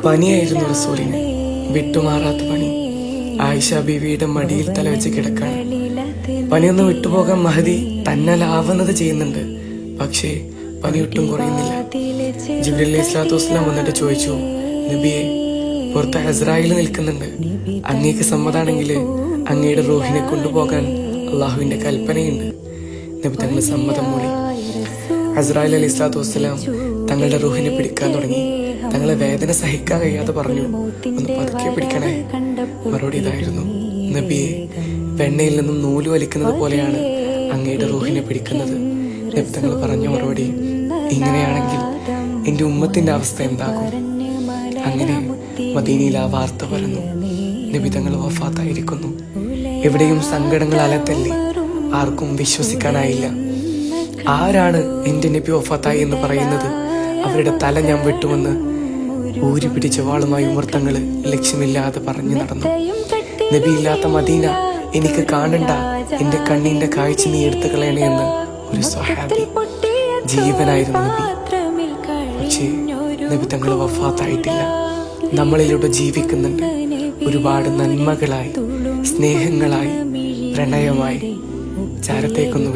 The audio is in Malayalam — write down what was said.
പനിയായിരുന്നു റസൂലിന്, വിട്ടുമാറാത്ത പനി. ആയിഷ ബീവിയുടെ മടിയിൽ തലവെച്ച് കിടക്കാണ്. പനിയൊന്ന് വിട്ടുപോകാൻ മഹദി തന്നാലാവുന്നത് ചെയ്യുന്നുണ്ട്, പക്ഷേ പനിയൊട്ടും കുറയുന്നില്ല. ജിബ്രീൽ അലൈഹിസ്സലാത്തു വസ്സലാം വന്നിട്ട് ചോദിച്ചു, നബിയെ, പുറത്ത് അസ്രായിൽ നിൽക്കുന്നുണ്ട്, അങ്ങേക്ക് സമ്മതാണെങ്കിൽ അങ്ങയുടെ റൂഹിനെ കൊണ്ടുപോകാൻ അള്ളാഹുവിന്റെ കൽപ്പനയുണ്ട്. നബി തങ്ങൾ സമ്മതം മൂളി. അസ്രായിൽ അലൈഹിസ്സലാത്തു വസ്സലാം തങ്ങളുടെ റൂഹിനെ പിടിക്കാൻ തുടങ്ങി. തങ്ങളെ വേദന സഹിക്കാൻ കഴിയാതെ പറഞ്ഞു, ഒന്ന് പതുക്കെ പിടിക്കണേ. മറുപടി ഇതായിരുന്നു, നബിയെ, വെണ്ണയിൽ നിന്നും നൂല് വലിക്കുന്നത് പോലെയാണ് അങ്ങയുടെ റൂഹിനെ പിടിക്കുന്നത്. നബി തങ്ങൾ പറഞ്ഞ മറുപടി, ഇങ്ങനെയാണെങ്കിൽ എന്റെ ഉമ്മത്തിന്റെ അവസ്ഥ എന്താകും? അങ്ങനെ മദീനയിൽ ആ വാർത്ത പരന്നു, നബി തങ്ങൾ വഫാത്തായിരിക്കുന്നു. എവിടെയും സങ്കടങ്ങൾ അലത്തല്ലി. ആർക്കും വിശ്വസിക്കാനായില്ല. ആരാണ് എന്റെ നബി വഫാത്തായി എന്ന് പറയുന്നത്? അവരുടെ തല ഞാൻ വെട്ടുമെന്ന് ഊരി പിടിച്ച വാളുമായി ഉമർത്തങ്ങള് ലക്ഷ്യമില്ലാതെ പറഞ്ഞു നടന്നു. നബിയില്ലാത്ത മദീന എനിക്ക് കാണണ്ട, എന്റെ കണ്ണിന്റെ കാഴ്ച നീ എടുത്തു കളയണേ എന്ന് ഒരു സ്വഹാബി. ജീവനായിരുന്നു നബി. പക്ഷേ നബി തങ്ങൾ വഫാത്തായിട്ടില്ല, നമ്മളിലൂടെ ജീവിക്കുന്നുണ്ട്. ഒരുപാട് നന്മകളായി, സ്നേഹങ്ങളായി, പ്രണയമായി. ചാരത്തേക്കൊന്നു